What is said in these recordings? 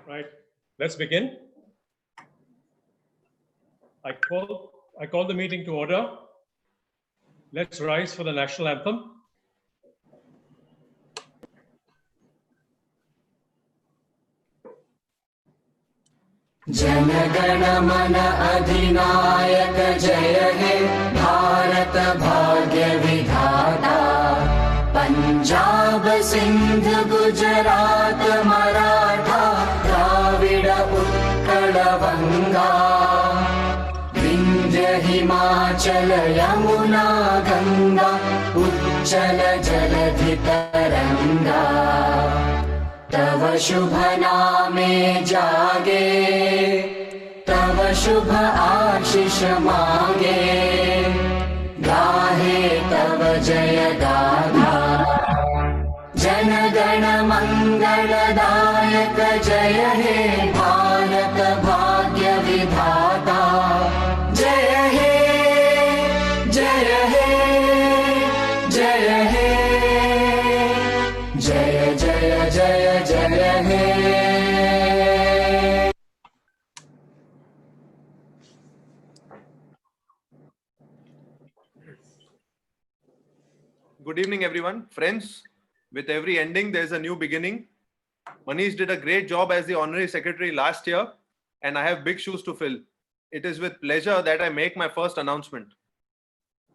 Right, let's begin. I call the meeting to order. Let's rise for the national anthem. Jana Gana मन अधिनायक जय हे भारत भाग्य विधाता पंजाब सिंध गुजरात मराठा द्राविड उत्कल बंगा विंध्य हिमाचल यमुना गंगा उच्चल जलधि तरंगा तव शुभ नामे जागे तव शुभ आशीष मांगे गाहे तव जय गाथा जन गण मंगलदायक जय हे भारत भाग्य विधाता जय हे जय हे जय हे जय जय जय जय हे Good evening, everyone. Friends, with every ending, there's a new beginning. Manish did a great job as the Honorary Secretary last year, and I have big shoes to fill. It is with pleasure that I make my first announcement.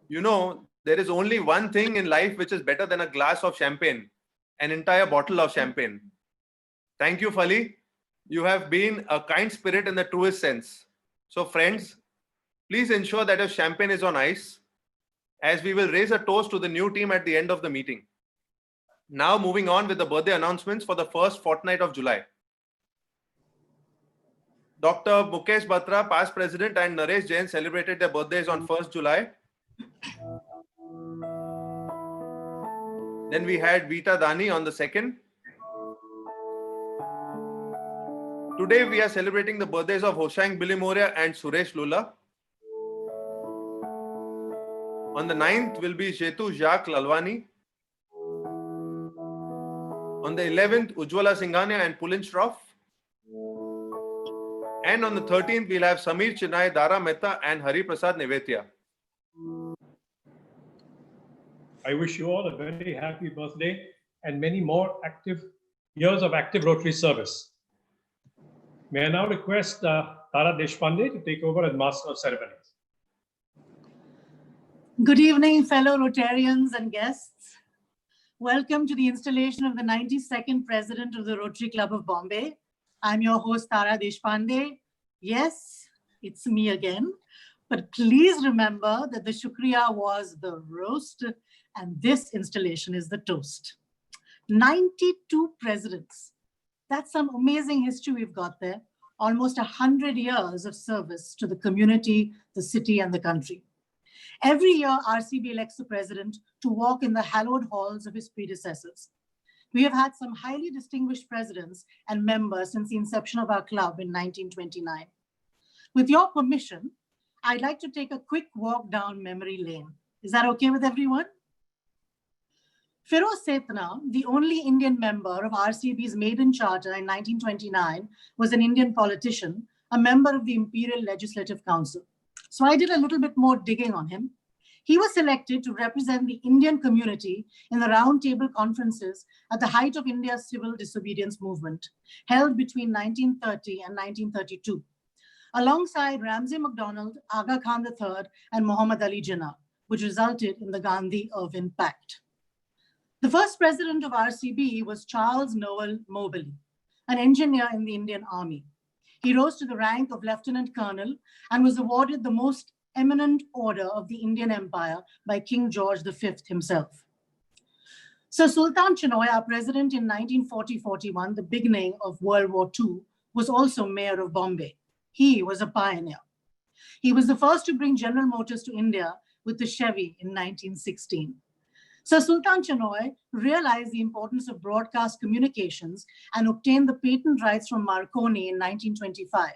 You know, there is only one thing in life which is better than a glass of champagne, an entire bottle of champagne. Thank you, Fali. You have been a kind spirit in the truest sense. So, friends, please ensure that your champagne is on ice, as we will raise a toast to the new team at the end of the meeting. Now moving on with the birthday announcements for the first fortnight of July. Dr. Mukesh Batra, past president, and Naresh Jain celebrated their birthdays on 1st July. Then we had Vita Dani on the 2nd. Today we are celebrating the birthdays of Hoshang Bilimoria and Suresh Lula. On the 9th will be Jetu Jacques Lalwani. On the 11th, Ujjwala Singhania and Pulin Shroff. And on the 13th, we'll have Samir Chinay, Dara Mehta and Hari Prasad Nevetia. I wish you all a very happy birthday and many more years of active Rotary service. May I now request Tara Deshpande to take over as Master of Ceremonies. Good evening, fellow Rotarians and guests. Welcome to the installation of the 92nd President of the Rotary Club of Bombay. I'm your host, Tara Deshpande. Yes, it's me again. But please remember that the Shukriya was the roast and this installation is the toast. 92 presidents. That's some amazing history we've got there. Almost 100 years of service to the community, the city, and the country. Every year, RCB elects the president to walk in the hallowed halls of his predecessors. We have had some highly distinguished presidents and members since the inception of our club in 1929. With your permission, I'd like to take a quick walk down memory lane. Is that okay with everyone? Firoz Setna, the only Indian member of RCB's maiden charter in 1929, was an Indian politician, a member of the Imperial Legislative Council. So I did a little bit more digging on him. He was selected to represent the Indian community in the roundtable conferences at the height of India's civil disobedience movement, held between 1930 and 1932, alongside Ramsay MacDonald, Aga Khan III, and Muhammad Ali Jinnah, which resulted in the Gandhi-Irvin Pact. The first president of RCB was Charles Noel Moberly, an engineer in the Indian Army. He rose to the rank of Lieutenant Colonel and was awarded the most eminent order of the Indian Empire by King George V himself. Sir Sultan Chinoy, our president in 1940-41, the beginning of World War II, was also mayor of Bombay. He was a pioneer. He was the first to bring General Motors to India with the Chevy in 1916. Sir Sultan Chinoy realized the importance of broadcast communications and obtained the patent rights from Marconi in 1925.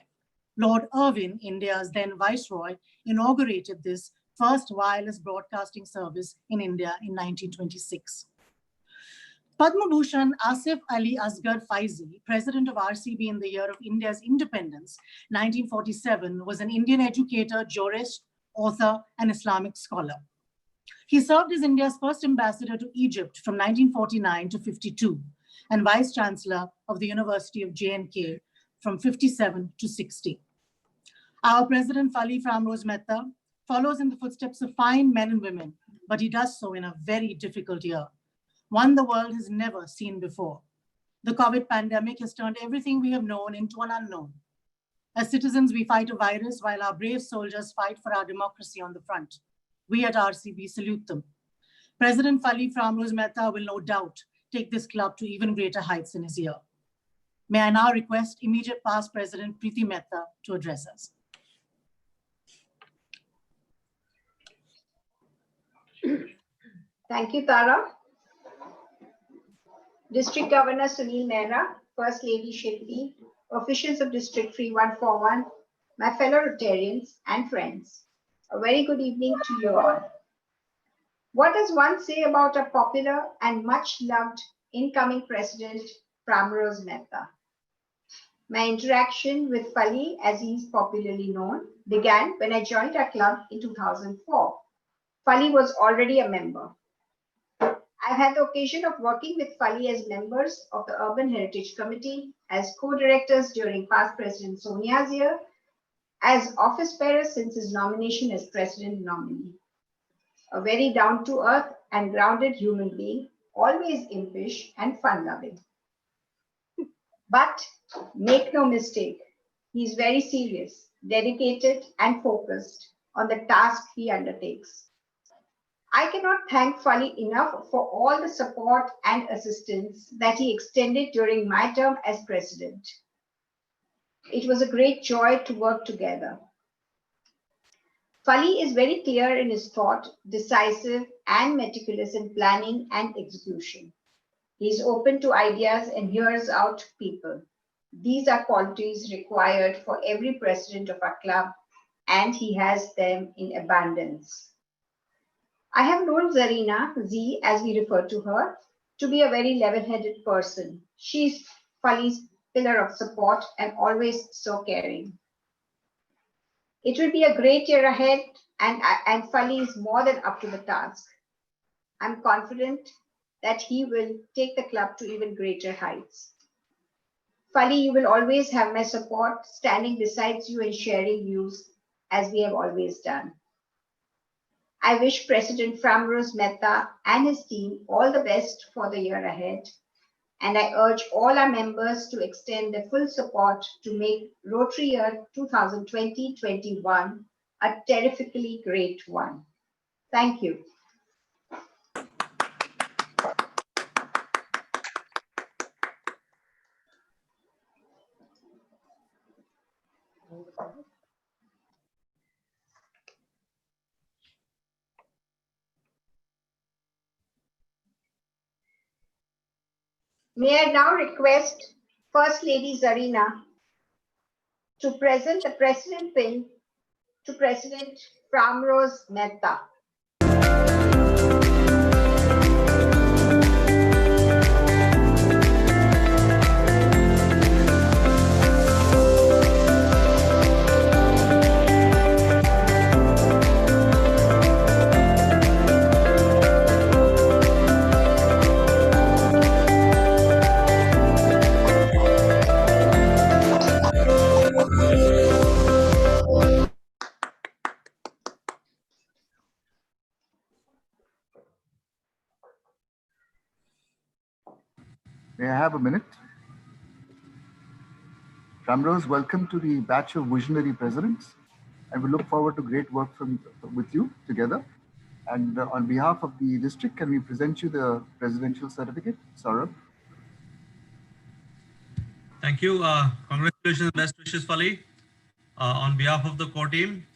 Lord Irwin, India's then Viceroy, inaugurated this first wireless broadcasting service in India in 1926. Padma Bhushan Asif Ali Asghar Faizi, president of RCB in the year of India's independence, 1947, was an Indian educator, jurist, author, and Islamic scholar. He served as India's first ambassador to Egypt from 1949 to 52 and vice chancellor of the University of J&K from 57 to 60. Our president, Fali Framrose Mehta, follows in the footsteps of fine men and women, but he does so in a very difficult year, one the world has never seen before. The COVID pandemic has turned everything we have known into an unknown. As citizens, we fight a virus while our brave soldiers fight for our democracy on the front. We at RCB salute them. President Fali Framrose Mehta will no doubt take this club to even greater heights in his year. May I now request immediate past President Preeti Mehta to address us. Thank you, Tara. District Governor Sunil Mehra, First Lady Shilpi, officials of District 3141, my fellow Rotarians and friends, a very good evening to you all. What does one say about a popular and much loved incoming President, Framrose Mehta? My interaction with Fali, as he is popularly known, began when I joined our club in 2004. Fali was already a member. I've had the occasion of working with Fali as members of the Urban Heritage Committee, as co-directors during past President Sonia's year, as office bearers since his nomination as president nominee. A very down-to-earth and grounded human being, always impish and fun-loving. But make no mistake, he's very serious, dedicated and focused on the task he undertakes. I cannot thank Fali enough for all the support and assistance that he extended during my term as president. It was a great joy to work together. Fali is very clear in his thought, decisive and meticulous in planning and execution. He is open to ideas and hears out people. These are qualities required for every president of our club, and he has them in abundance. I have known Zarina, Z as we refer to her, to be a very level-headed person. She's Fali's pillar of support and always so caring. It will be a great year ahead, and Fali is more than up to the task. I'm confident that he will take the club to even greater heights. Fali, you will always have my support, standing beside you and sharing views as we have always done. I wish President Framrose Mehta and his team all the best for the year ahead. And I urge all our members to extend their full support to make Rotary year 2020-21 a terrifically great one. Thank you. May I now request First Lady Zarina to present the President Pin to President Framrose Mehta. May I have a minute? Framrose, welcome to the batch of visionary presidents. And we look forward to great work with you together. And on behalf of the district, can we present you the presidential certificate? Saurabh. Thank you. Congratulations, best wishes, Fali. On behalf of the core team,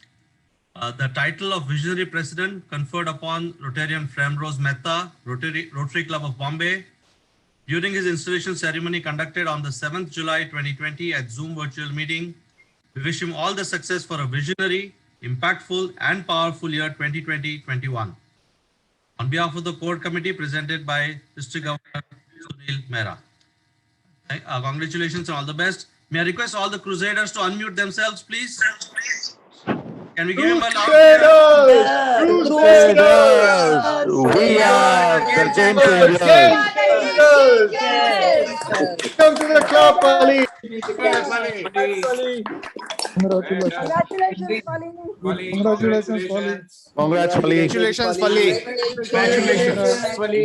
the title of Visionary President conferred upon Rotarian Framrose Mehta, Rotary Club of Bombay, during his installation ceremony conducted on the 7th July 2020 at Zoom virtual meeting. We wish him all the success for a visionary, impactful and powerful year 2020-21. On behalf of the core committee presented by District Governor Sunil Mehra. Congratulations and all the best. May I request all the Crusaders to unmute themselves, please? Can we give him a loud Crusaders, we are the game changers. Come to the club, Ali. Congratulations, Pali. Congratulations, Ali. Congratulations, Pali.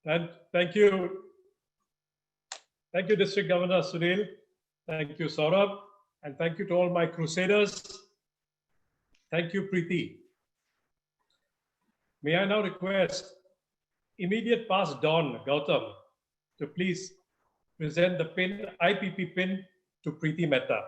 And thank you. Thank you, District Governor Sunil. Thank you, Saurabh. And thank you to all my Crusaders. Thank you, Preeti. May I now request immediate past Don Gautam to please present the pin, IPP pin to Preeti Mehta.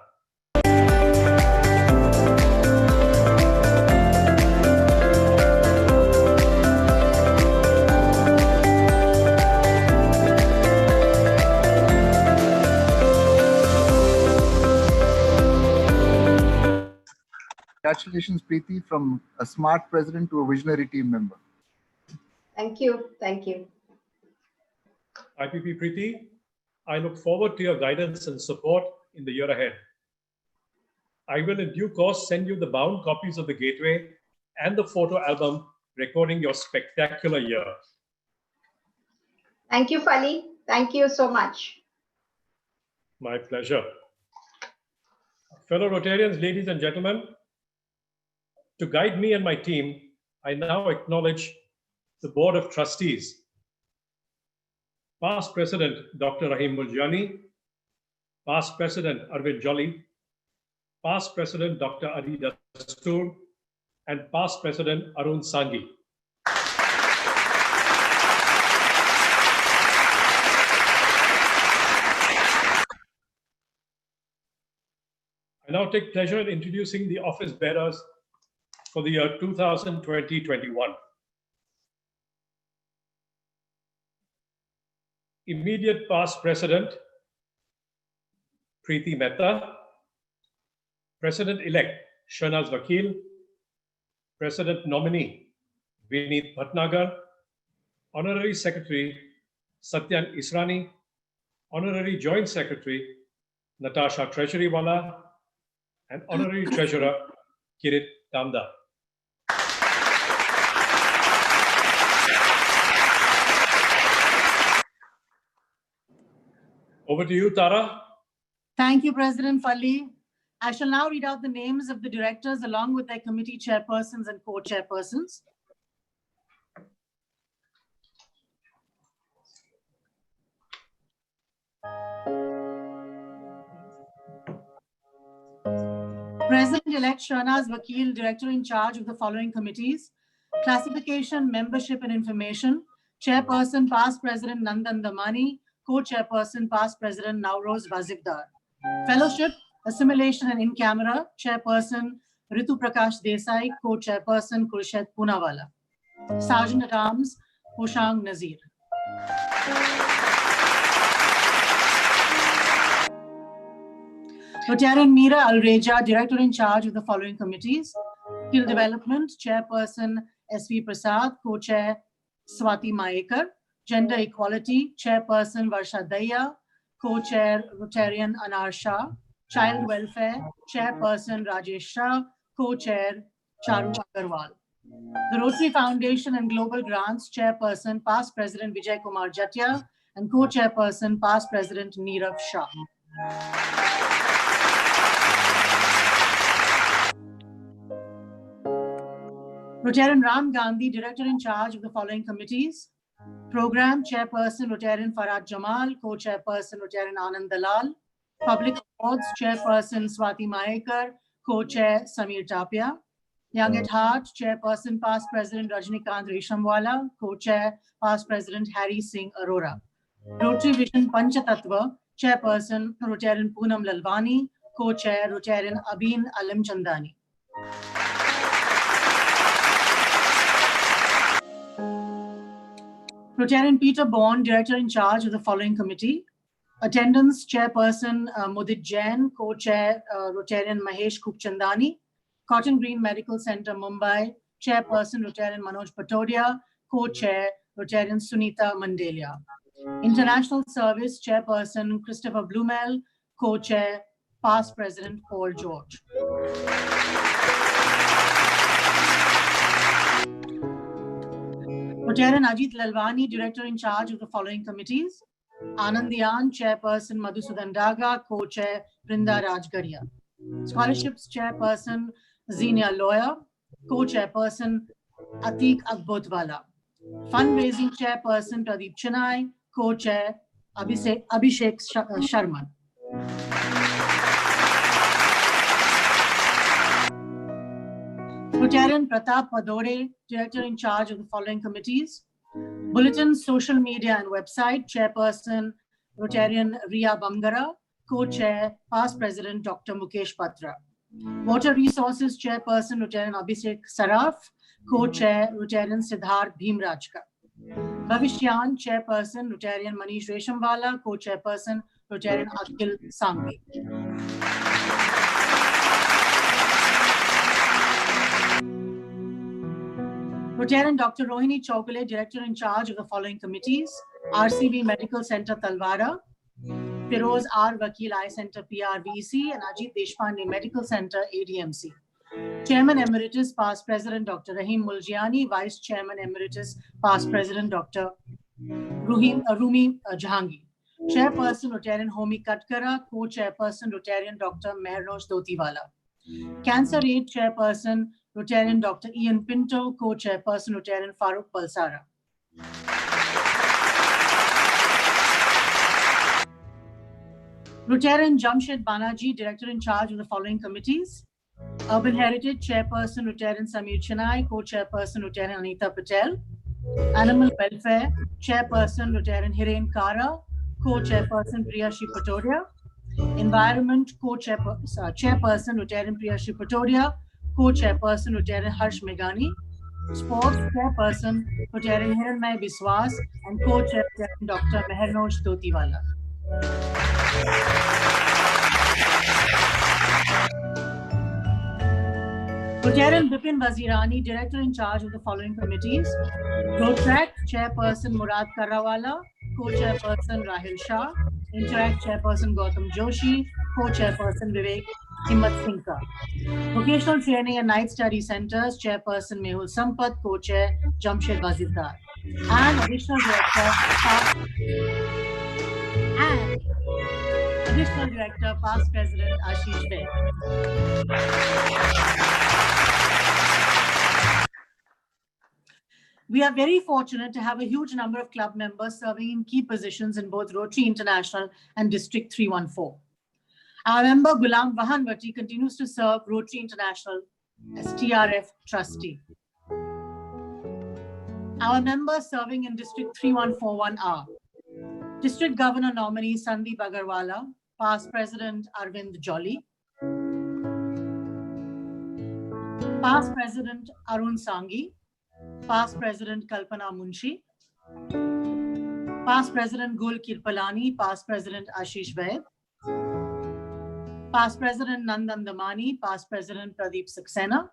Congratulations, Preeti, from a smart president to a visionary team member. Thank you. Thank you. IPP Preeti, I look forward to your guidance and support in the year ahead. I will in due course send you the bound copies of the Gateway and the photo album recording your spectacular year. Thank you, Fali. Thank you so much. My pleasure. Fellow Rotarians, ladies and gentlemen, to guide me and my team, I now acknowledge the Board of Trustees. Past President Dr. Rahim Muljani, Past President Arvind Jolly, Past President Dr. Adi Dastoor, and Past President Arun Sanghi. I now take pleasure in introducing the office bearers for the year 2020-21. Immediate past President, Preeti Mehta. President-elect, Shahnaz Vakil. President nominee, Vineet Bhatnagar. Honorary Secretary, Satyan Israni. Honorary Joint Secretary, Natasha Treasurywala. And Honorary Treasurer, Kirit Damda. Over to you, Tara. Thank you, President Fali. I shall now read out the names of the directors along with their committee chairpersons and co-chairpersons. President-elect Shahnaz Vakil, Director in charge of the following committees: Classification, Membership and Information, Chairperson, Past President Nandan Damani, Co-Chairperson, Past President Nauroz Wazifdar. Fellowship, Assimilation and In-Camera, Chairperson Ritu Prakash Desai, Co-Chairperson Khurshid Poonawala. Sergeant at Arms, Hoshang Nazir. Rotarian Meera Alreja, Director in charge of the following committees: Skill Development, Chairperson S.V. Prasad, Co-Chair Swati Maekar. Gender Equality, Chairperson Varsha Daya, Co-Chair Rotarian Anar Shah. Child Welfare, Chairperson Rajesh Shah, Co-Chair Charu Agarwal. The Rotary Foundation and Global Grants, Chairperson Past President Vijay Kumar Jatia, and Co-Chairperson Past President Neerav Shah. Rotarian Ram Gandhi, Director in charge of the following committees: Program, Chairperson Rotarian Farhad Jamal, Co-Chairperson Rotarian Anand Dalal. Public Awards, Chairperson Swati Maekar, Co-Chair Samir Tapia. Young at Heart, Chairperson Past President Rajnikant Reshamwala, Co-Chair Past President Harry Singh Arora. Rotary Vision Panchatattva, Chairperson Rotarian Poonam Lalwani, Co-Chair Rotarian Abhin Alam Chandani. Rotarian Peter Bond, Director in charge of the following committee: Attendance, Chairperson Mudit Jain, Co-Chair Rotarian Mahesh Kupchandani, Cotton Green Medical Center, Mumbai, Chairperson Rotarian Manoj Patodia, Co-Chair Rotarian Sunita Mandelia. International Service, Chairperson Christopher Blumel, Co-Chair Past President Paul George. Rotarian Ajit Lalwani, Director in charge of the following committees. Anandiyan, Chairperson Madhusudan Daga, Co-Chair Brinda Rajgaria. Scholarships Chairperson Zinia Lawyer, Co-Chairperson Atik Akbotwala. Fundraising Chairperson Pradeep Chennai, Co-Chair Abhishek Sharma. Rotarian Pratap Padore, Director in charge of the following committees. Bulletin, Social Media and Website, Chairperson Rotarian Ria Bamgara, Co-Chair Past President Dr. Mukesh Patra. Water Resources, Chairperson Rotarian Abhishek Saraf, Co-Chair Rotarian Siddharth Bhimrajka. Bhavishyan, Chairperson Rotarian Manish Reshamwala, Co-Chairperson Rotarian Akhil Sangvi. Rotarian Dr. Rohini Chaukale, Director in charge of the following committees. RCB Medical Center Talwara, Firoz R. Vakil Eye Center PRVC, and Ajit Deshpande Medical Center ADMC. Chairman Emeritus Past President Dr. Rahim Muljiani, Vice Chairman Emeritus Past President Dr. Rumi Jahangi. Chairperson Rotarian Homi Katkara, Co-Chairperson Rotarian Dr. Mehrnosh Dotiwala. Cancer Aid Chairperson Rotarian Dr. Ian Pinto, Co-Chairperson Rotarian Farooq Balsara. Rotarian Jamshed Banaji, Director in charge of the following committees. Urban Heritage Chairperson Rotarian Samir Chennai, Co-Chairperson Rotarian Anita Patel. Animal Welfare Chairperson Rotarian Hiren Kara, Co-Chairperson Priyashi Patodia. Environment Chairperson Rotarian Priyashi Patodia, Co-Chairperson Rotarian Harsh Meghani. Sports Chairperson Rotarian Hiranmay Biswas, and Co-Chair Dr. Mehrnosh Dotiwala. Rotarian Bipin Wazirani, Director in charge of the following committees. Rotrack Chairperson Murad Karrawala, Co-Chairperson Rahil Shah. Interact Chairperson Gautam Joshi, Co-Chairperson Vivek Himmat Singka. Vocational Training and Night Study Centers, Chairperson Mehul Sampath, Co-Chair Jamshed Wazirkar. And Additional Director, Past President Ashish Beg. We are very fortunate to have a huge number of club members serving in key positions in both Rotary International and District 314. Our member Ghulam Vahanvati continues to serve Rotary International as TRF trustee. Our members serving in District 3141 are District Governor nominee Sandeep Agarwala, Past President Arvind Jolly, Past President Arun Sanghi, Past President Kalpana Munshi, Past President Gul Kirpalani, Past President Ashish Vaid, Past President Nandan Damani, Past President Pradeep Saxena,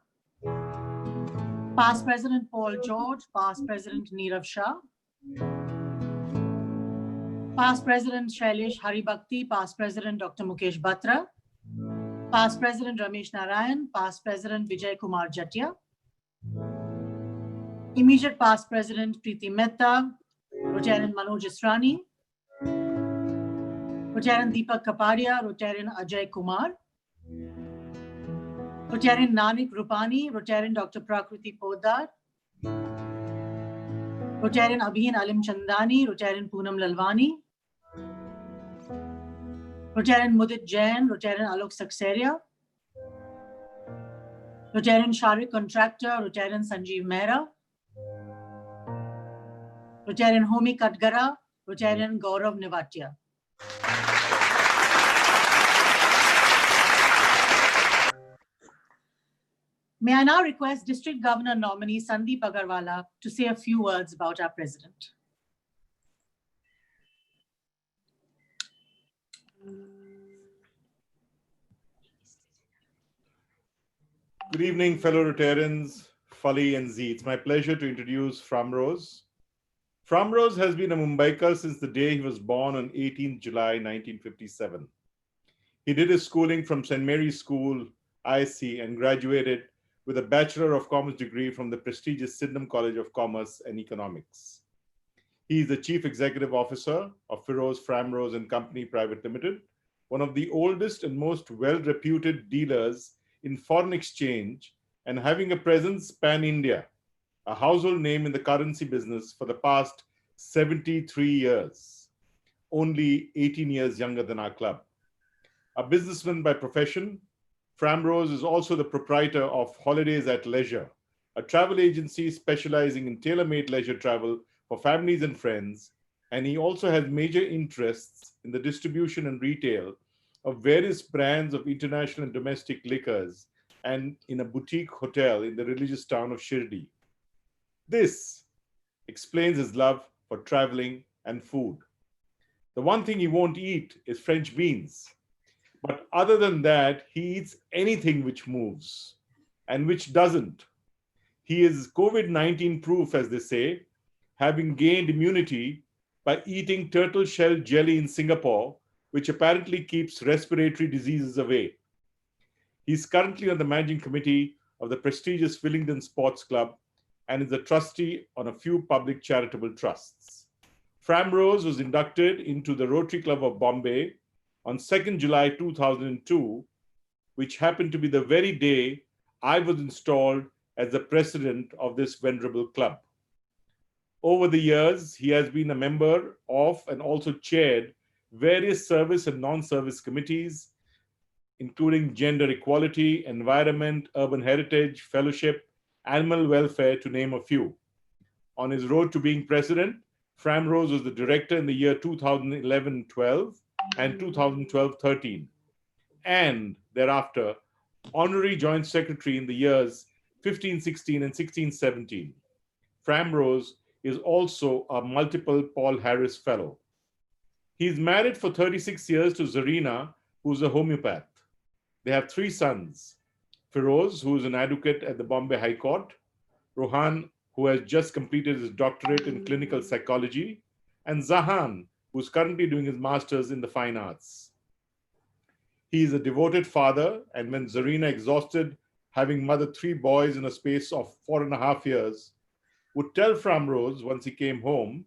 Past President Paul George, Past President Neerav Shah, Past President Shailesh Haribhakti, Past President Dr. Mukesh Batra, Past President Ramesh Narayan, Past President Vijay Kumar Jatia, Immediate Past President Preeti Mehta, Rotarian Manoj Israni, Rotarian Deepak Kapadia, Rotarian Ajay Kumar, Rotarian Nanik Rupani, Rotarian Dr. Prakriti Podar, Rotarian Abhin Alim Chandani, Rotarian Poonam Lalwani, Rotarian Mudit Jain, Rotarian Alok Sakseria, Rotarian Sharik Contractor, Rotarian Sanjeev Mehra, Rotarian Homi Katgara, Rotarian Gaurav Nevatia. May I now request District Governor nominee Sandeep Agarwala to say a few words about our President. Good evening, fellow Rotarians, Fali and Z. It's my pleasure to introduce Framrose. Framrose has been a Mumbaikar since the day he was born on 18th July 1957. He did his schooling from St. Mary's School, ISC, and graduated with a Bachelor of Commerce degree from the prestigious Sydenham College of Commerce and Economics. He is the Chief Executive Officer of Feroz Framrose and Company Private Limited, one of the oldest and most well-reputed dealers in foreign exchange and having a presence pan-India, a household name in the currency business for the past 73 years, only 18 years younger than our club. A businessman by profession, Framrose is also the proprietor of Holidays at Leisure, a travel agency specializing in tailor-made leisure travel for families and friends, and he also has major interests in the distribution and retail of various brands of international and domestic liquors and in a boutique hotel in the religious town of Shirdi. This explains his love for traveling and food. The one thing he won't eat is French beans. But other than that, he eats anything which moves and which doesn't. He is COVID-19 proof, as they say, having gained immunity by eating turtle shell jelly in Singapore, which apparently keeps respiratory diseases away. He's currently on the managing committee of the prestigious Willingdon Sports Club and is a trustee on a few public charitable trusts. Framrose was inducted into the Rotary Club of Bombay on 2nd July 2002, which happened to be the very day I was installed as the president of this venerable club. Over the years, he has been a member of and also chaired various service and non-service committees, including gender equality, environment, urban heritage, fellowship, animal welfare, to name a few. On his road to being president, Framrose was the director in the year 2011-12 and 2012-13, and thereafter honorary joint secretary in the years 15-16 and 16-17. Framrose is also a multiple Paul Harris Fellow. He is married for 36 years to Zarina, who is a homeopath. They have 3 sons, Feroz, who is an advocate at the Bombay High Court, Rohan, who has just completed his doctorate in clinical psychology, and Zahan, who's currently doing his master's in the fine arts. He is a devoted father, and when Zarina, exhausted having mothered 3 boys in a space of 4.5 years, would tell Framrose once he came home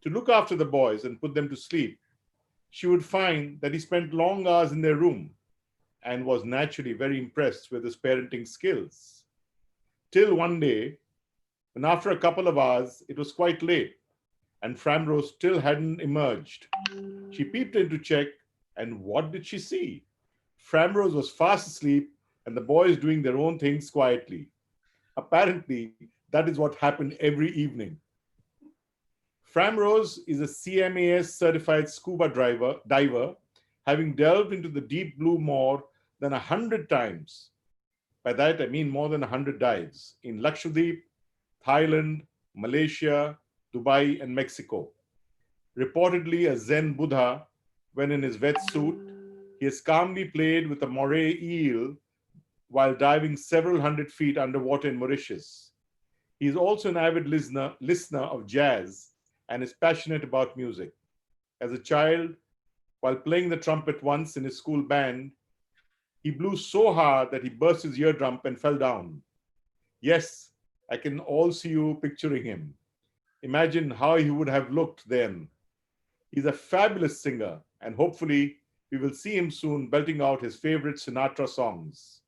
to look after the boys and put them to sleep, she would find that he spent long hours in their room and was naturally very impressed with his parenting skills. Till one day, when after a couple of hours, it was quite late, and Framrose still hadn't emerged. She peeped in to check, and what did she see? Framrose was fast asleep and the boys doing their own things quietly. Apparently, that is what happened every evening. Framrose is a CMAS certified scuba diver, having delved into the deep blue more than 100 times. By that, I mean more than 100 dives in Lakshadweep, Thailand, Malaysia, Dubai, and Mexico. Reportedly a Zen Buddha, when in his wetsuit, he has calmly played with a moray eel while diving several hundred feet underwater in Mauritius. He is also an avid listener of jazz and is passionate about music. As a child, while playing the trumpet once in his school band, he blew so hard that he burst his eardrum and fell down. Yes, I can all see you picturing him. Imagine how he would have looked then. He's a fabulous singer, and hopefully we will see him soon belting out his favorite Sinatra songs.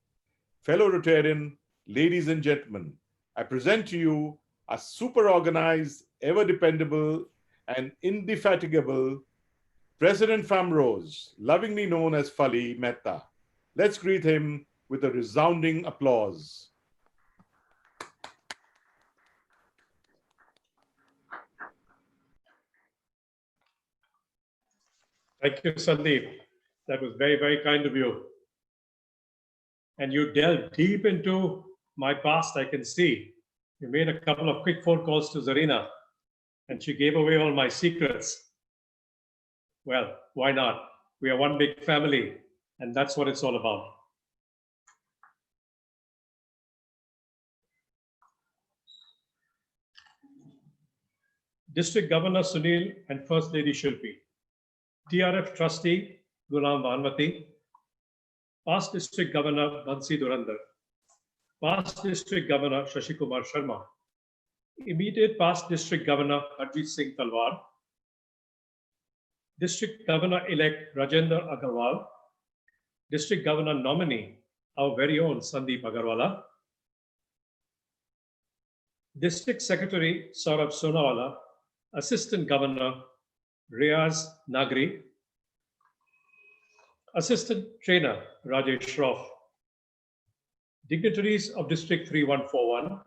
Fellow Rotarian, ladies and gentlemen, I present to you a super organized, ever dependable, and indefatigable President Framrose, lovingly known as Fali Mehta. Let's greet him with a resounding applause. Thank you, Sandeep. That was very, very kind of you. And you delved deep into my past, I can see. You made a couple of quick phone calls to Zarina, and she gave away all my secrets. Well, why not? We are one big family, and that's what it's all about. District Governor Sunil and First Lady Shilpi, TRF Trustee Gulam Vanvati, past District Governor Bansi Durandar, past District Governor Shashi Kumar Sharma, immediate past District Governor Harjit Singh Talwar, District Governor-elect Rajendra Agarwal, District Governor nominee, our very own Sandeep Agarwala, District Secretary Saurabh Sonawala, Assistant Governor Riaz Nagri, Assistant Trainer Rajesh Shroff, dignitaries of District 3141,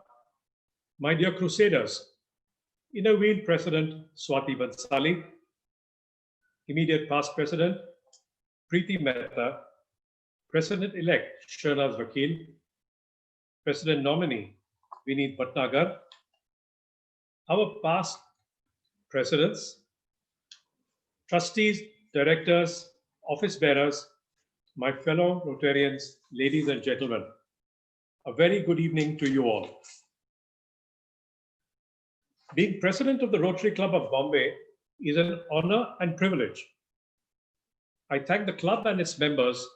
my dear Crusaders, Inner Wheel President Swati Bansali, immediate past President Preeti Mehta, President-elect Shernaz Vakil, President nominee Vineet Bhatnagar, our past presidents, trustees, directors, office bearers, my fellow Rotarians, ladies and gentlemen, a very good evening to you all. Being president of the Rotary Club of Bombay is an honor and privilege. I thank the club and its members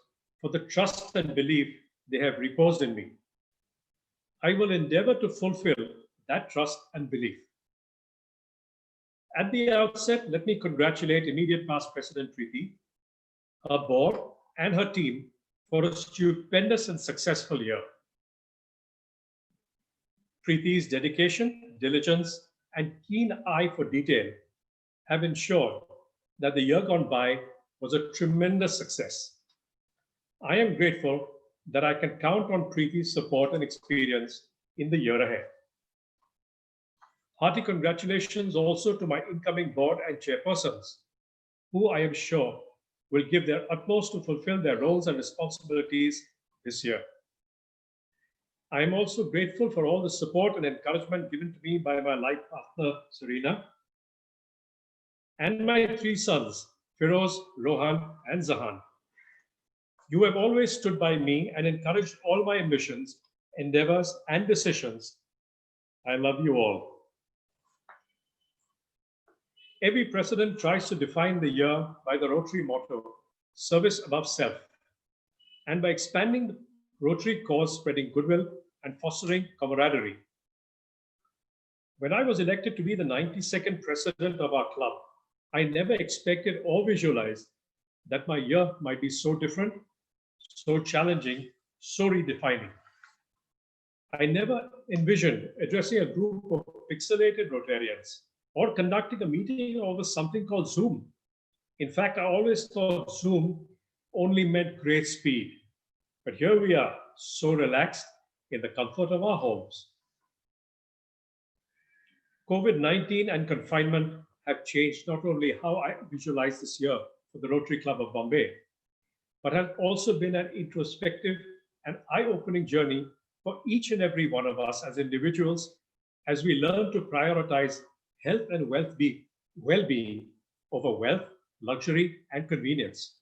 for the trust and belief they have reposed in me. I will endeavor to fulfill that trust and belief. At the outset, let me congratulate immediate past President Preeti, her board, and her team for a stupendous and successful year. Preeti's dedication, diligence, and keen eye for detail have ensured that the year gone by was a tremendous success. I am grateful that I can count on Preeti's support and experience in the year ahead. Hearty congratulations also to my incoming board and chairpersons, who I am sure will give their utmost to fulfill their roles and responsibilities this year. I am also grateful for all the support and encouragement given to me by my life partner, Serena, and my three sons, Firoz, Rohan, and Zahan. You have always stood by me and encouraged all my ambitions, endeavors, and decisions. I love you all. Every president tries to define the year by the Rotary motto, service above self, and by expanding the Rotary cause, spreading goodwill and fostering camaraderie. When I was elected to be the 92nd president of our club, I never expected or visualized that my year might be so different, so challenging, so redefining. I never envisioned addressing a group of pixelated Rotarians or conducting a meeting over something called Zoom. In fact, I always thought Zoom only meant great speed. But here we are, so relaxed in the comfort of our homes. COVID-19 and confinement have changed not only how I visualize this year for the Rotary Club of Bombay, but have also been an introspective and eye-opening journey for each and every one of us as individuals as we learn to prioritize health and well-being over wealth, luxury, and convenience.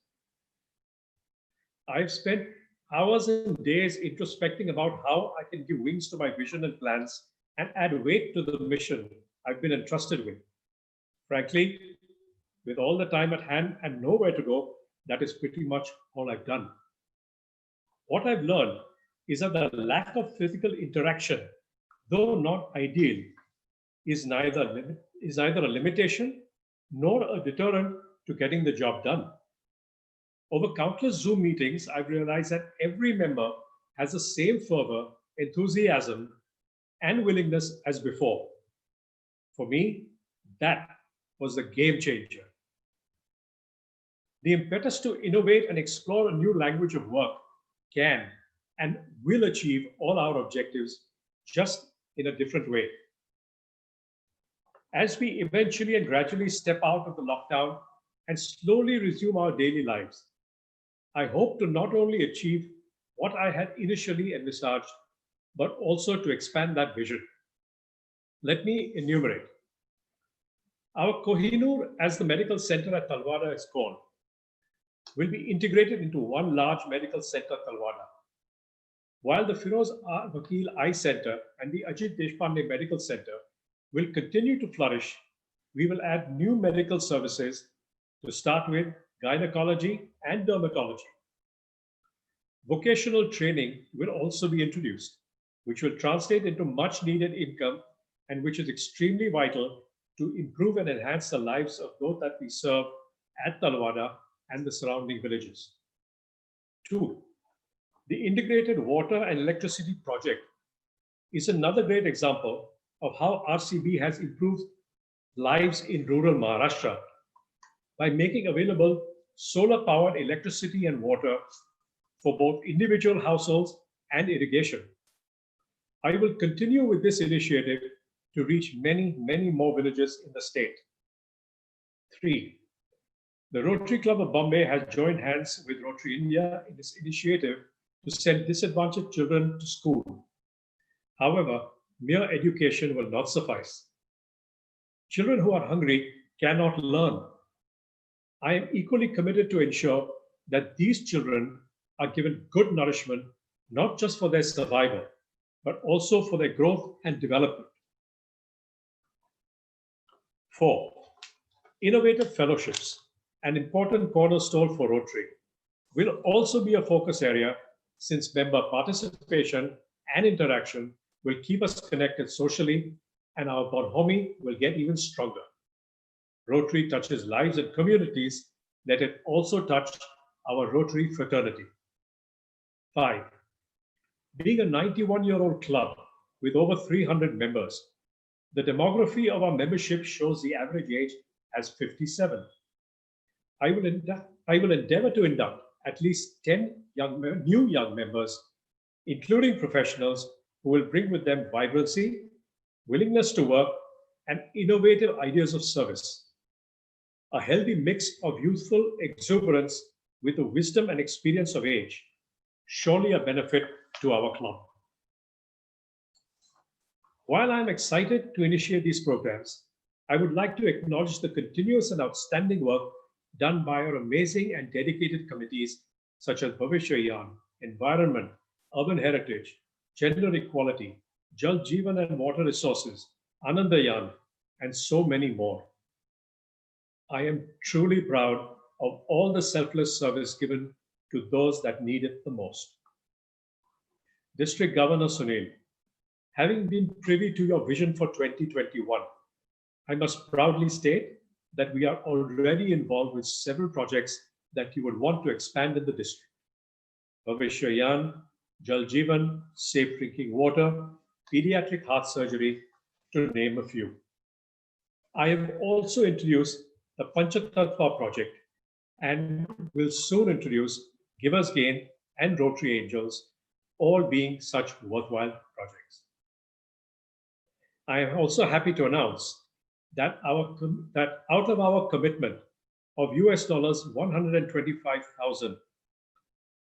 I've spent hours and days introspecting about how I can give wings to my vision and plans and add weight to the mission I've been entrusted with. Frankly, with all the time at hand and nowhere to go, that is pretty much all I've done. What I've learned is that the lack of physical interaction, though not ideal, is neither a limitation nor a deterrent to getting the job done. Over countless Zoom meetings, I've realized that every member has the same fervor, enthusiasm, and willingness as before. For me, that was the game changer. The impetus to innovate and explore a new language of work can and will achieve all our objectives, just in a different way. As we eventually and gradually step out of the lockdown and slowly resume our daily lives, I hope to not only achieve what I had initially envisaged, but also to expand that vision. Let me enumerate. Our Kohinoor, as the medical center at Talwara, is called. will be integrated into one large medical center, Talwada. While the Firoz Vakil Eye Center and the Ajit Deshpande Medical Center will continue to flourish, we will add new medical services to start with gynecology and dermatology. Vocational training will also be introduced, which will translate into much needed income and which is extremely vital to improve and enhance the lives of those that we serve at Talwada and the surrounding villages. 2. The integrated water and electricity project is another great example of how RCB has improved lives in rural Maharashtra by making available solar-powered electricity and water for both individual households and irrigation. I will continue with this initiative to reach many, many more villages in the state. 3. The Rotary Club of Bombay has joined hands with Rotary India in this initiative to send disadvantaged children to school. However, mere education will not suffice. Children who are hungry cannot learn. I am equally committed to ensure that these children are given good nourishment, not just for their survival, but also for their growth and development. 4. Innovative fellowships, an important cornerstone for Rotary, will also be a focus area since member participation and interaction will keep us connected socially and our bonhomie will get even stronger. Rotary touches lives and communities, let it also touch our Rotary fraternity. 5. Being a 91-year-old club with over 300 members, the demography of our membership shows the average age as 57. I will endeavor to induct at least 10 new young members, including professionals who will bring with them vibrancy, willingness to work, and innovative ideas of service. A healthy mix of youthful exuberance with the wisdom and experience of age, surely a benefit to our club. While I'm excited to initiate these programs, I would like to acknowledge the continuous and outstanding work done by our amazing and dedicated committees such as Bhavishya, Environment, Urban Heritage, Gender Equality, Jal Jeevan and Water Resources, Anandayan, and so many more. I am truly proud of all the selfless service given to those that need it the most. District Governor Sunil, having been privy to your vision for 2021, I must proudly state that we are already involved with several projects that you would want to expand in the district. Bhavishya, Jal Jeevan, safe drinking water, pediatric heart surgery, to name a few. I have also introduced the Panchatattva project and will soon introduce Givers Gain and Rotary Angels, all being such worthwhile projects. I am also happy to announce that out of our commitment of US $125,000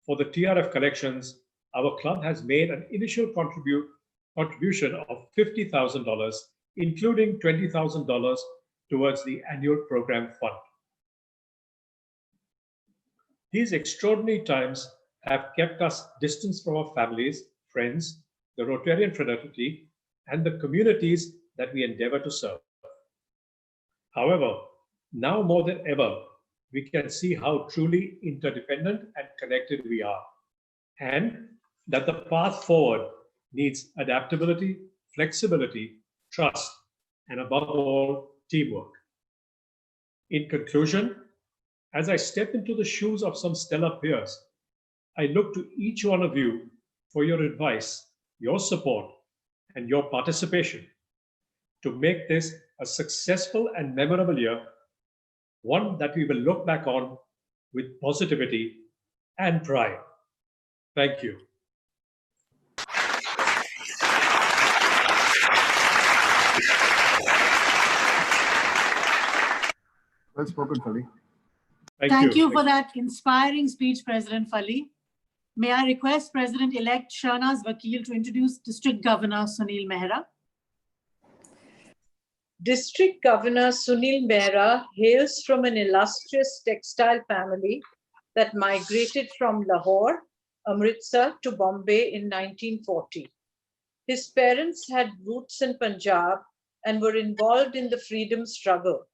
for the TRF collections, our club has made an initial contribution of $50,000, including $20,000 towards the annual program fund. These extraordinary times have kept us distant from our families, friends, the Rotarian fraternity, and the communities that we endeavor to serve. However, now more than ever, we can see how truly interdependent and connected we are, and that the path forward needs adaptability, flexibility, trust, and above all, teamwork. In conclusion, as I step into the shoes of some stellar peers, I look to each one of you for your advice, your support, and your participation to make this a successful and memorable year, one that we will look back on with positivity and pride. Thank you. Well spoken, Fali. Thank you for that inspiring speech, President Fali. May I request President-elect Shahnaz Vakil to introduce District Governor Sunil Mehra. District Governor Sunil Mehra hails from an illustrious textile family that migrated from Lahore, Amritsar to Bombay in 1940. His parents had roots in Punjab and were involved in the freedom struggle.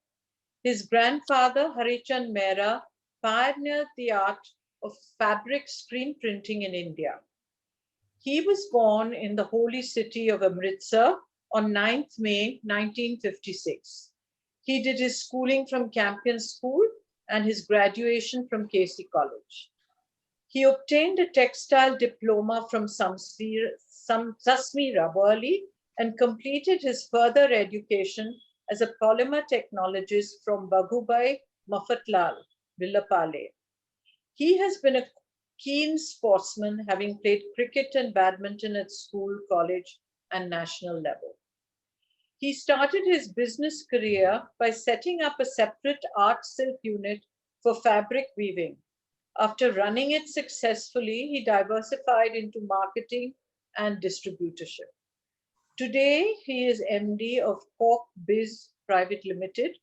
His grandfather, Harichand Mehra, pioneered the art of fabric screen printing in India. He was born in the holy city of Amritsar on 9th May 1956. He did his schooling from Campion School and his graduation from Casey College. He obtained a textile diploma from Sasmi Rabali and completed his further education as a polymer technologist from Baghubai Mafatlal, Villapale. He has been a keen sportsman, having played cricket and badminton at school, college, and national level. He started his business career by setting up a separate art silk unit for fabric weaving. After running it successfully, he diversified into marketing and distributorship. Today, he is MD of Cork Biz Private Limited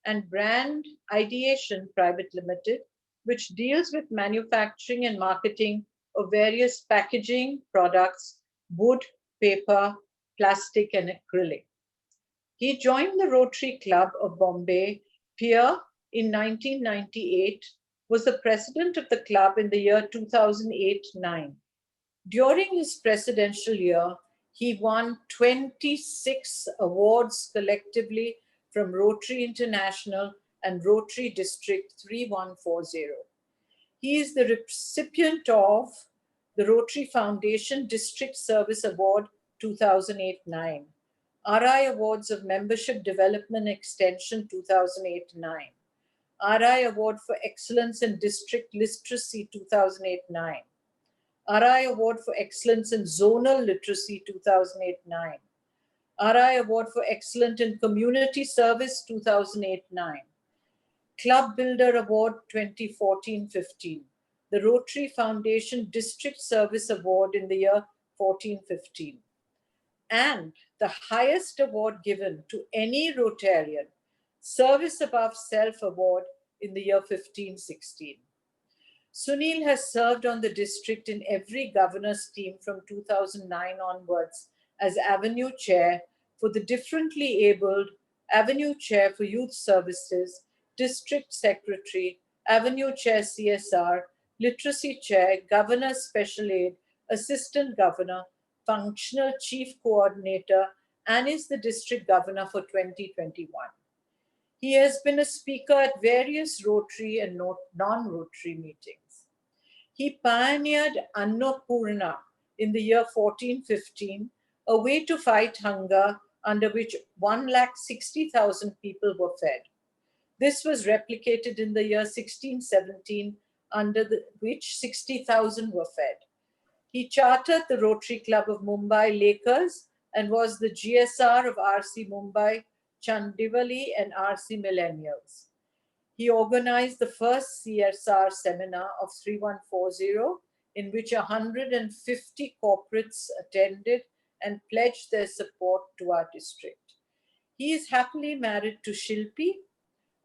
and Brand Ideation Private Limited, which deals with manufacturing and marketing of various packaging products, wood, paper, plastic, and acrylic. He joined the Rotary Club of Bombay, Pier, in 1998, was the president of the club in the year 2008-9. During his presidential year, he won 26 awards collectively from Rotary International and Rotary District 3140. He is the recipient of the Rotary Foundation District Service Award 2008-9, RI Awards of Membership Development Extension 2008-9, RI Award for Excellence in District Literacy 2008-9, RI Award for Excellence in Zonal Literacy 2008-9, RI Award for Excellence in Community Service 2008-9, Club Builder Award 2014-15, the Rotary Foundation District Service Award in the year 14-15, and the highest award given to any Rotarian, Service Above Self Award in the year 15-16. Sunil has served on the district in every governor's team from 2009 onwards as Avenue Chair for the differently abled, Avenue Chair for Youth Services, District Secretary, Avenue Chair CSR, Literacy Chair, Governor Special Aid, Assistant Governor, Functional Chief Coordinator, and is the District Governor for 2021. He has been a speaker at various Rotary and non-Rotary meetings. He pioneered Annapurna in the year 14-15, a way to fight hunger under which 160,000 people were fed. This was replicated in the year 16-17, under which 60,000 were fed. He chartered the Rotary Club of Mumbai Lakers and was the GSR of RC Mumbai, Chandivali, and RC Millennials. He organized the first CSR seminar of 3140, in which 150 corporates attended and pledged their support to our district. He is happily married to Shilpi,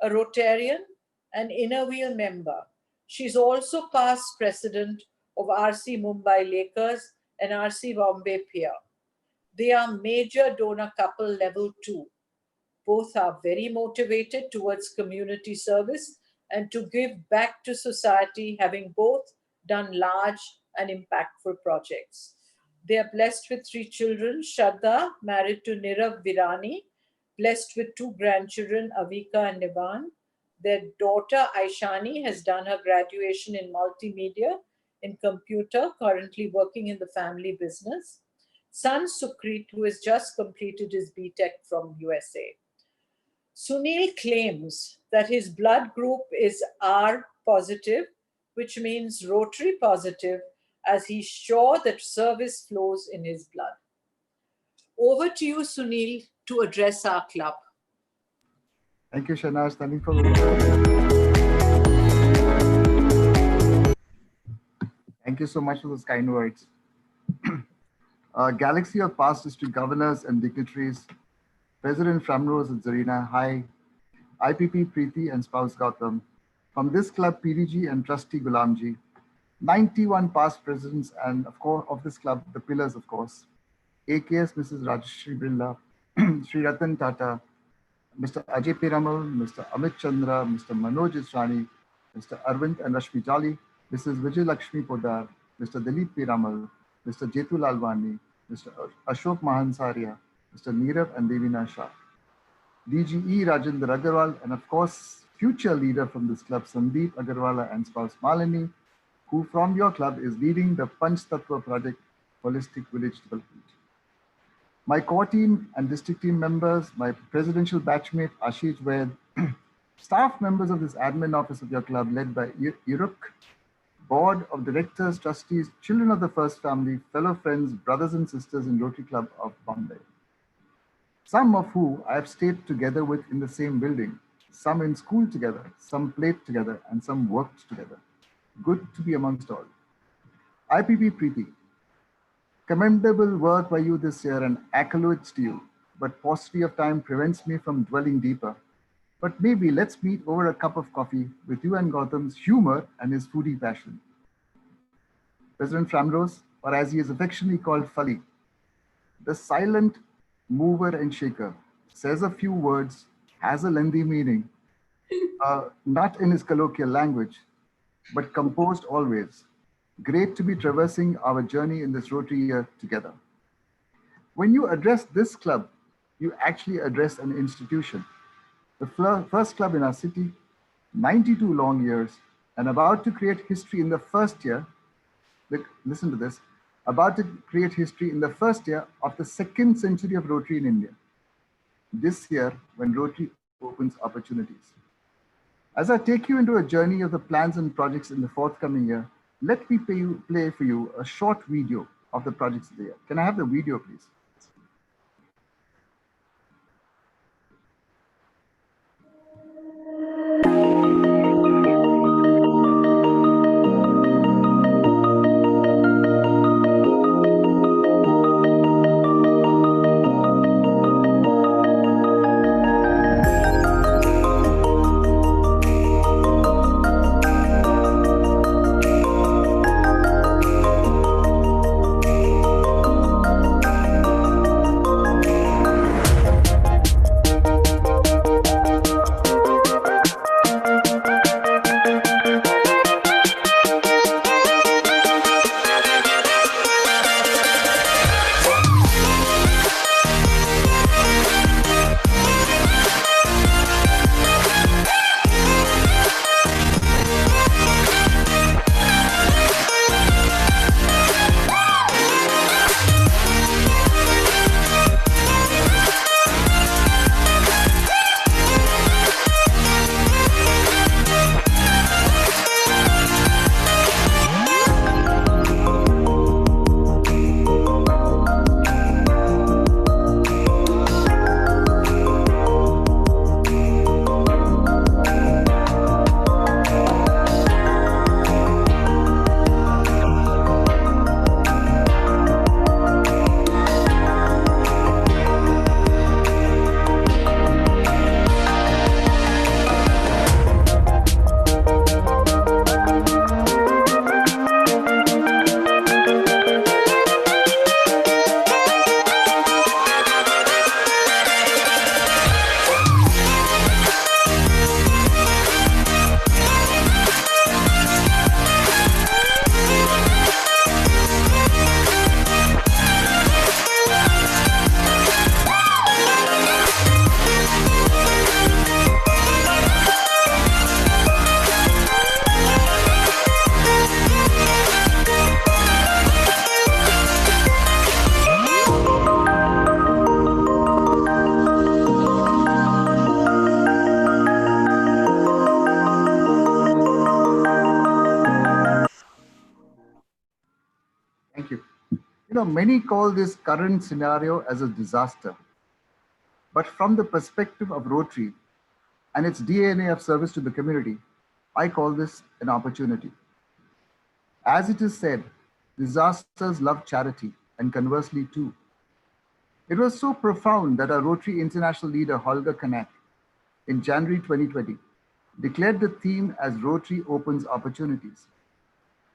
a Rotarian and Inner Wheel member. She is also past president of RC Mumbai Lakers and RC Bombay Pier. They are major donor couple level 2. Both are very motivated towards community service and to give back to society, having both done large and impactful projects. They are blessed with 3 children, Shraddha, married to Nirav Virani, blessed with 2 grandchildren, Avika and Niban. Their daughter, Aishani, has done her graduation in multimedia in computer, currently working in the family business. Son, Sukrit, who has just completed his BTech from USA. Sunil claims that his blood group is R positive, which means Rotary positive, as he's sure that service flows in his blood. Over to you, Sunil, to address our club. Thank you, Shahnaz. Thank you so much for those kind words. A galaxy of past district governors and dignitaries, President Framrose and Zarina, hi, IPP Preeti and spouse Gautam, From this club, PDG and trustee Gulamji, 91 past presidents, and of course, of this club, the pillars, of course, AKS Mrs. Rajashri Birla, Sri Ratan Tata, Mr. Ajay Piramal, Mr. Amit Chandra, Mr. Manoj Israni, Mr. Arvind and Rashmi Jolly, Mrs. Vijay Lakshmi Podar, Mr. Dilip Piramal, Mr. Jetu Lalwani, Mr. Ashok Mahansaria, Mr. Neerav and Devina Shah, DGE Rajendra Agarwal, and of course, future leader from this club, Sandeep Agarwala and spouse Malini, who from your club is leading the Panch Tattva project, Holistic Village Development. My core team and district team members, my presidential batchmate Ashish Vaid, staff members of this admin office of your club led by Uruk, board of directors, trustees, children of the first family, fellow friends, brothers and sisters in Rotary Club of Bombay. Some of who I have stayed together with in the same building, some in school together, some played together, and some worked together. Good to be amongst all. IPP Preeti, commendable work by you this year and accolades to you, but paucity of time prevents me from dwelling deeper. But maybe let's meet over a cup of coffee with you and Gautam's humor and his foodie passion. President Framrose, or as he is affectionately called Fali, the silent mover and shaker, says a few words, has a lengthy meaning, not in his colloquial language, but composed always. Great to be traversing our journey in this Rotary year together. When you address this club, you actually address an institution. The first club in our city, 92 long years, and about to create history in the first year, listen to this, about to create history in the first year of the second century of Rotary in India. This year, when Rotary opens opportunities. As I take you into a journey of the plans and projects in the forthcoming year, let me play for you a short video of the projects of the year. Can I have the video, please? Many call this current scenario as a disaster. But from the perspective of Rotary and its DNA of service to the community, I call this an opportunity. As it is said, disasters love charity, and conversely too. It was so profound that our Rotary International leader, Holger Kanak, in January 2020, declared the theme as Rotary Opens Opportunities.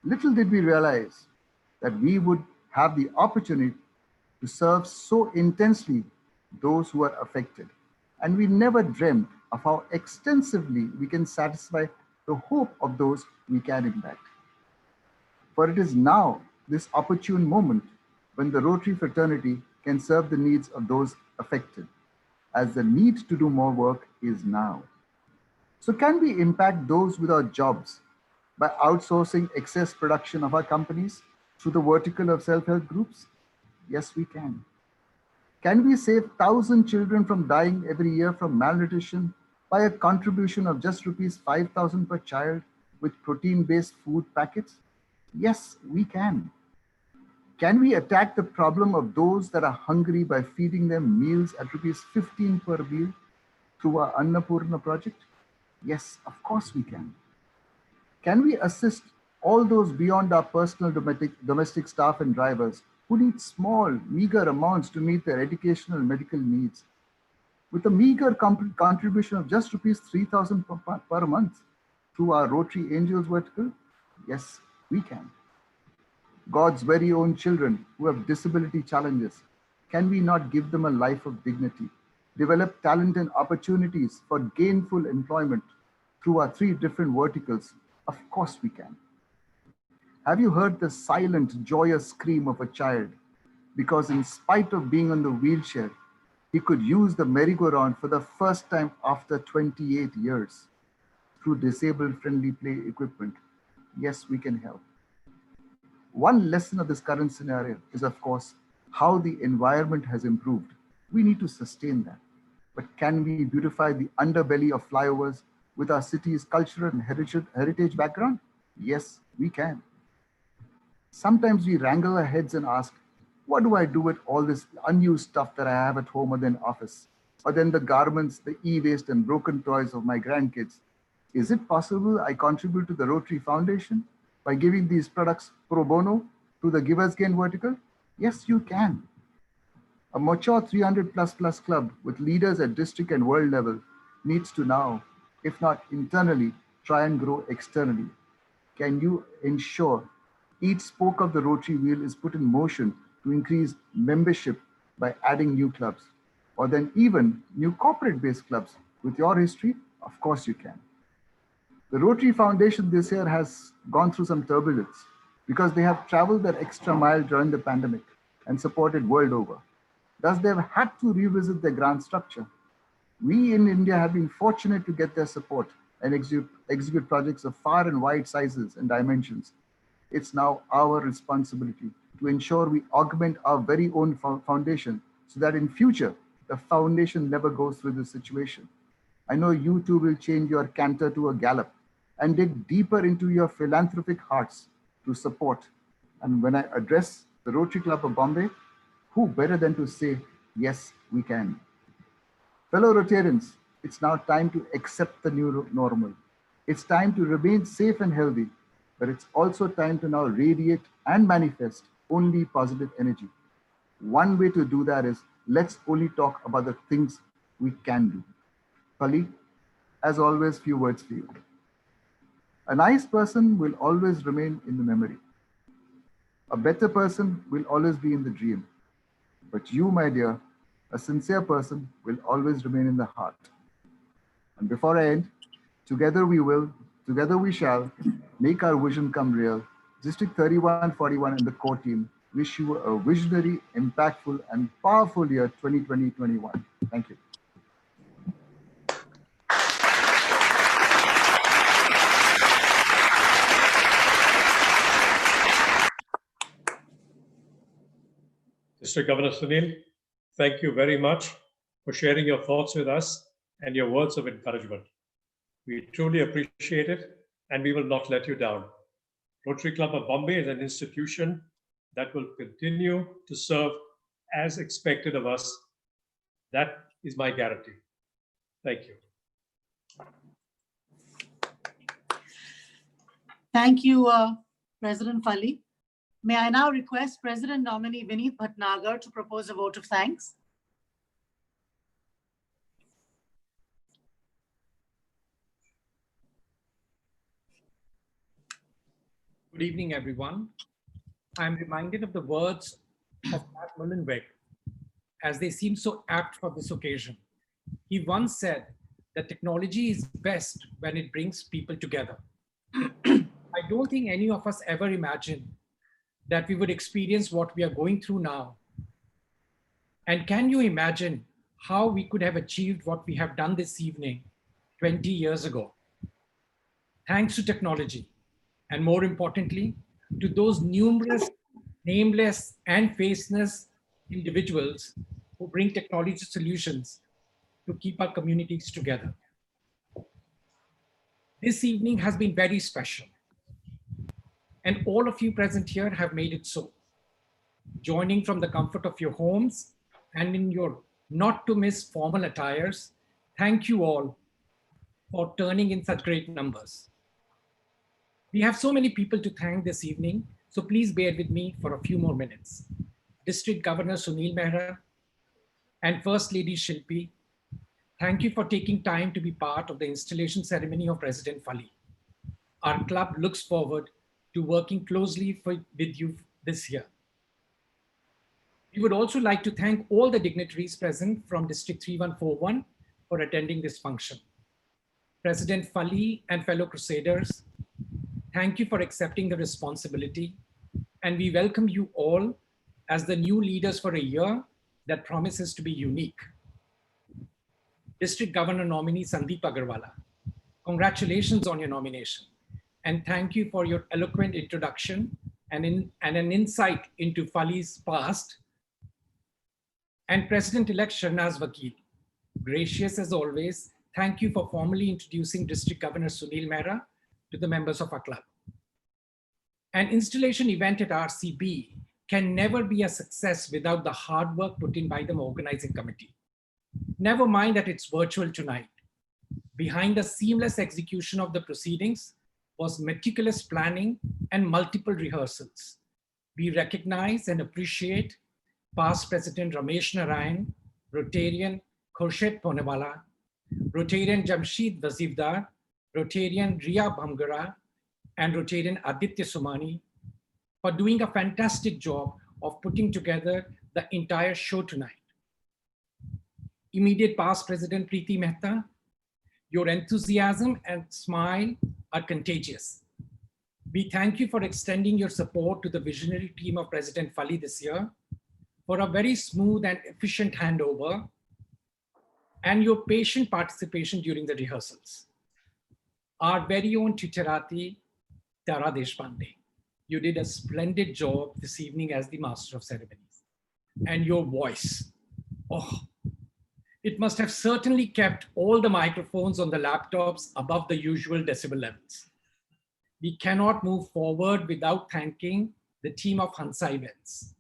Little did we realize that we would have the opportunity to serve so intensely those who are affected. And we never dreamt of how extensively we can satisfy the hope of those we can impact. For it is now this opportune moment when the Rotary fraternity can serve the needs of those affected, as the need to do more work is now. So can we impact those without jobs by outsourcing excess production of our companies through the vertical of self-help groups? Yes, we can. Can we save 1,000 children from dying every year from malnutrition by a contribution of just rupees 5,000 per child with protein-based food packets? Yes, we can. Can we attack the problem of those that are hungry by feeding them meals at rupees 15 per meal through our Annapurna project? Yes, of course we can. Can we assist all those beyond our personal domestic staff and drivers who need small, meager amounts to meet their educational and medical needs with a meager contribution of just rupees 3,000 per month through our Rotary Angels vertical? Yes, we can. God's very own children who have disability challenges, can we not give them a life of dignity, develop talent and opportunities for gainful employment through our 3 different verticals? Of course we can. Have you heard the silent, joyous scream of a child because in spite of being on the wheelchair, he could use the merry-go-round for the first time after 28 years through disabled-friendly play equipment? Yes, we can help. One lesson of this current scenario is, of course, how the environment has improved. We need to sustain that. But can we beautify the underbelly of flyovers with our city's cultural and heritage background? Yes, we can. Sometimes we wrangle our heads and ask, what do I do with all this unused stuff that I have at home or then office? Or then the garments, the e-waste and broken toys of my grandkids? Is it possible I contribute to the Rotary Foundation by giving these products pro bono to the Givers Gain vertical? Yes, you can. A mature 300++ club with leaders at district and world level needs to now, if not internally, try and grow externally. Can you ensure each spoke of the Rotary wheel is put in motion to increase membership by adding new clubs, or then even new corporate-based clubs? With your history, of course you can. The Rotary Foundation this year has gone through some turbulence because they have traveled that extra mile during the pandemic and supported world over. Thus, they've had to revisit their grant structure. We in India have been fortunate to get their support and execute projects of far and wide sizes and dimensions. It's now our responsibility to ensure we augment our very own foundation so that in future, the foundation never goes through this situation. I know you too will change your canter to a gallop and dig deeper into your philanthropic hearts to support. And when I address the Rotary Club of Bombay, who better than to say, yes, we can. Fellow Rotarians, it's now time to accept the new normal. It's time to remain safe and healthy, but it's also time to now radiate and manifest only positive energy. One way to do that is let's only talk about the things we can do. Pali, as always, few words for you. A nice person will always remain in the memory. A better person will always be in the dream. But you, my dear, a sincere person will always remain in the heart. And before I end, together we will, together we shall make our vision come real. District 3141 and the core team wish you a visionary, impactful, and powerful year 2020-21. Thank you. Mr. Governor Sunil, thank you very much for sharing your thoughts with us and your words of encouragement. We truly appreciate it, and we will not let you down. Rotary Club of Bombay is an institution that will continue to serve as expected of us. That is my guarantee. Thank you. Thank you, President Fali. May I now request President nominee Vineet Bhatnagar to propose a vote of thanks? Good evening, everyone. I'm reminded of the words of Pat Mullenweg, as they seem so apt for this occasion. He once said that technology is best when it brings people together. I don't think any of us ever imagined that we would experience what we are going through now. And can you imagine how we could have achieved what we have done this evening 20 years ago? Thanks to technology, and more importantly, to those numerous nameless and faceless individuals who bring technology solutions to keep our communities together. This evening has been very special, and all of you present here have made it so. Joining from the comfort of your homes and in your not to miss formal attires, thank you all for turning in such great numbers. We have so many people to thank this evening, so please bear with me for a few more minutes. District Governor Sunil Mehra and First Lady Shilpi, thank you for taking time to be part of the installation ceremony of President Fali. Our club looks forward to working closely with you this year. We would also like to thank all the dignitaries present from District 3141 for attending this function. President Fali and fellow Crusaders, thank you for accepting the responsibility, and we welcome you all as the new leaders for a year that promises to be unique. District Governor nominee Sandeep Agarwala, congratulations on your nomination, and thank you for your eloquent introduction and an insight into Fali's past. And President-elect Sharnaz Vakil, gracious as always, thank you for formally introducing District Governor Sunil Mehra to the members of our club. An installation event at RCB can never be a success without the hard work put in by the organizing committee. Never mind that it's virtual tonight. Behind the seamless execution of the proceedings was meticulous planning and multiple rehearsals. We recognize and appreciate past President Ramesh Narayan, Rotarian Khurshid Ponewala, Rotarian Jamshid Wazifdar, Rotarian Ria Bhamgara, and Rotarian Aditya Sumani for doing a fantastic job of putting together the entire show tonight. Immediate past President Preeti Mehta, your enthusiasm and smile are contagious. We thank you for extending your support to the visionary team of President Fali this year for a very smooth and efficient handover and your patient participation during the rehearsals. Our very own Titirati, Tara Deshpande, you did a splendid job this evening as the Master of Ceremonies. And your voice, oh, it must have certainly kept all the microphones on the laptops above the usual decibel levels. We cannot move forward without thanking the team of Hansa Events,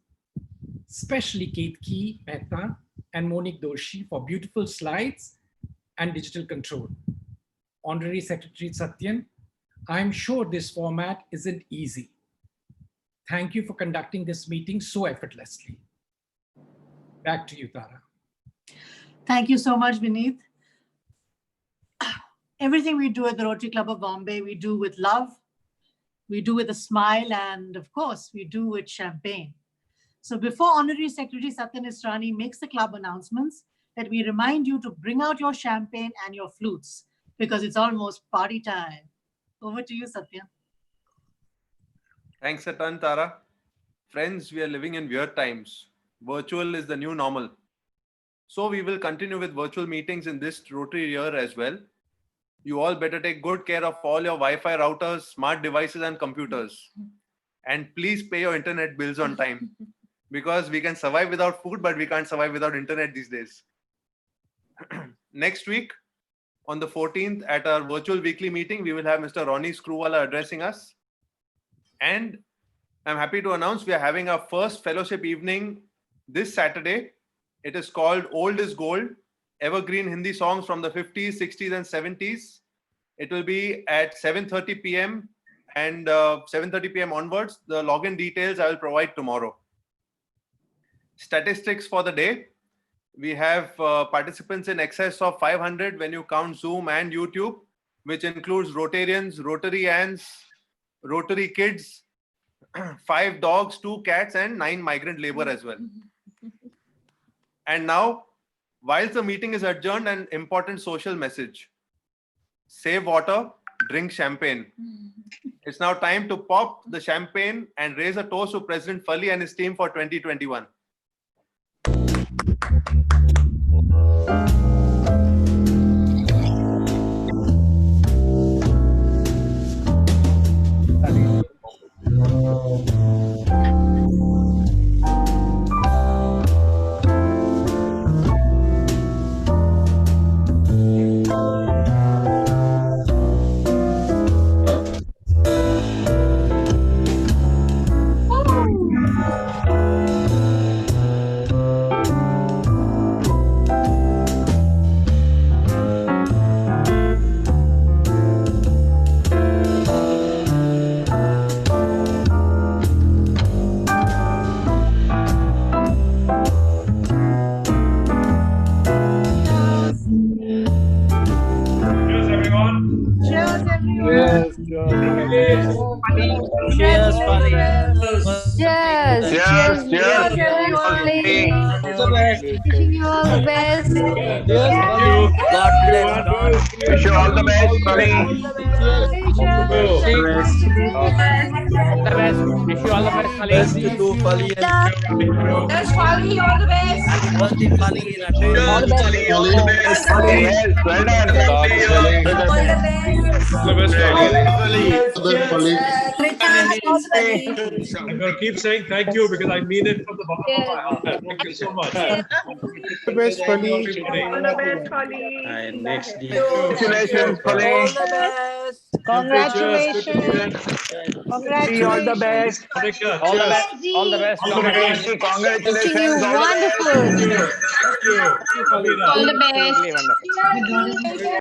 especially Ketki Mehta and Monique Doshi for beautiful slides and digital control. Honorary Secretary Satyan, I'm sure this format isn't easy. Thank you for conducting this meeting so effortlessly. Back to you, Tara. Thank you so much, Vineet. Everything we do at the Rotary Club of Bombay, we do with love, we do with a smile, and of course, we do with champagne. So before Honorary Secretary Satyan Israni makes the club announcements, let me remind you to bring out your champagne and your flutes because it's almost party time. Over to you, Satyan. Thanks a ton, Tara. Friends, we are living in weird times. Virtual is the new normal. So we will continue with virtual meetings in this Rotary year as well. You all better take good care of all your Wi-Fi routers, smart devices, and computers. And please pay your internet bills on time because we can survive without food, but we can't survive without internet these days. Next week, on the 14th, at our virtual weekly meeting, we will have Mr. Ronnie Screwwala addressing us. And I'm happy to announce we are having our first fellowship evening this Saturday. It is called Old is Gold, Evergreen Hindi songs from the 50s, 60s, and 70s. It will be at 7:30 p.m. and 7:30 p.m. onwards. The login details I will provide tomorrow. Statistics for the day. We have participants in excess of 500 when you count Zoom and YouTube, which includes Rotarians, Rotary Ants, Rotary Kids, 5 dogs, 2 cats, and 9 migrant labor as well. And now, whilst the meeting is adjourned, an important social message. Save water, drink champagne. It's now time to pop the champagne and raise a toast to President Fali and his team for 2021. Cheers, everyone. Cheers, everyone. Cheers, Fali. Cheers. Cheers, cheers. Wishing you all the best. Thank you. God bless. God. Wish you all the best, Fali. Best to do, Fali. And Yes, Fali, all the best. all the Fali in attendance. All the best. Yes, well done. All the best. I'm going to keep saying thank you because I mean it from the bottom of my heart. Thank you so much. The best, Fali. Next day. Congratulations, Fali. All the best. Congratulations. See you all the best. Take care. All the Cheers. best. All the best. Wishing Congratulations. you All the best. wonderful. Thank you. Thank you, Falina. All the best.